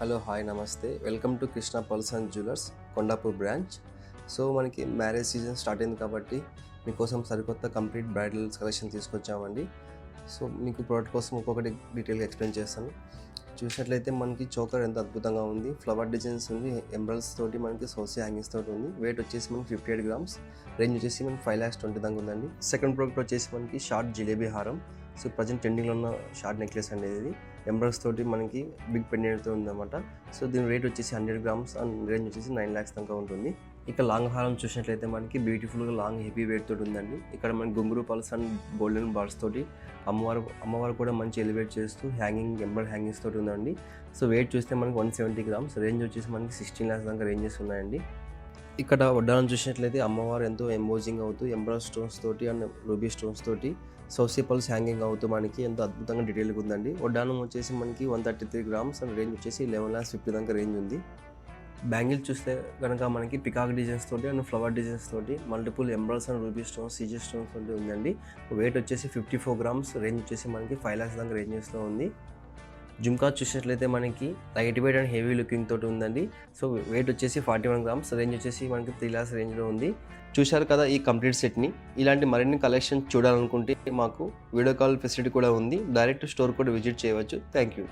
Hello hi నమస్తే welcome to Krishna pulse and jewellers Kondapur branch. So మనకి marriage season start అయింది కాబట్టి మీకోసం సరికొత్త కంప్లీట్ బ్రైడల్స్ కలెక్షన్ తీసుకొచ్చామండి. సో మీకు ప్రోడక్ట్ కోసం ఒక్కొక్కటి డీటెయిల్గా ఎక్స్ప్లెయిన్ చేస్తాను. చూసినట్లయితే మనకి చోకర్ ఎంత అద్భుతంగా ఉంది, ఫ్లవర్ డిజైన్స్ ఉంది, ఎంబ్రల్స్ తోటి మనకి సోసీ హ్యాంగింగ్స్ తోటి ఉంది. వెయిట్ వచ్చేసి మనకి 58 grams, రేంజ్ వచ్చేసి మనకి 5,20,000 దాకా ఉందండి. సెకండ్ ప్రోడక్ట్ వచ్చేసి మనకి షార్ట్ జిలేబీ హారం. సో ప్రజెంట్ ట్రెండింగ్లో ఉన్న షార్ట్ నెక్లెస్ అనేది ఇది ఎంబ్రల్స్ తోటి మనకి బిగ్ పెండెంట్తో ఉందన్నమాట. సో దీని వెయిట్ వచ్చేసి 100 grams అండ్ రేంజ్ వచ్చేసి 9 lakhs దాకా ఉంటుంది. ఇక లాంగ్ హారం చూసినట్లయితే మనకి బ్యూటిఫుల్గా లాంగ్ హెవీ వెయిట్ తోటి ఉందండి. ఇక్కడ మనకి గుంగురు పల్స్ అండ్ గోల్డెన్ బాల్స్ తోటి అమ్మవారు కూడా మంచి ఎలివేట్ చేస్తూ ఎంబ్రాయిడ్ హ్యాంగింగ్స్ తోటి ఉందండి. సో వెయిట్ చూస్తే మనకి 170 grams, రేంజ్ వచ్చేసి మనకి 16 lakhs దాకా రేంజెస్ ఉన్నాయండి. ఇక్కడ వడ్డానం చూసినట్లయితే అమ్మవారు ఎంతో ఎంబోజింగ్ అవుతూ ఎంబ్రాయిడ్ స్టోన్స్ తోటి అండ్ రూబీ స్టోన్స్ తోటి సోసీ పల్స్ హ్యాంగింగ్ అవుతూ మనకి ఎంతో అద్భుతంగా డీటెయిల్గా ఉందండి. వడ్డానం వచ్చేసి మనకి 133 grams అండ్ రేంజ్ వచ్చేసి 11,50,000 దాకా రేంజ్ ఉంది. బ్యాంగిల్ చూస్తే కనుక మనకి పికాక్ డిజైన్స్ తోటి అండ్ ఫ్లవర్ డిజైన్స్ తోటి మల్టిపుల్ ఎంబ్రాయిడ్స్ and ruby stones, CZ stones తోటి ఉందండి. వెయిట్ వచ్చేసి 54 grams, రేంజ్ వచ్చేసి మనకి 5 lakhs దాకా రేంజెస్లో ఉంది. జుమ్కా చూసినట్లయితే మనకి light weight and heavy looking తోటి ఉందండి. సో వెయిట్ వచ్చేసి 41 grams, రేంజ్ వచ్చేసి మనకి 3 lakhs రేంజ్లో ఉంది. చూశారు కదా ఈ కంప్లీట్ సెట్ని. ఇలాంటి మరిన్ని కలెక్షన్ చూడాలనుకుంటే మాకు వీడియో కాల్ ఫెసిలిటీ కూడా ఉంది. డైరెక్ట్ స్టోర్ కూడా విజిట్ చేయవచ్చు. Thank you.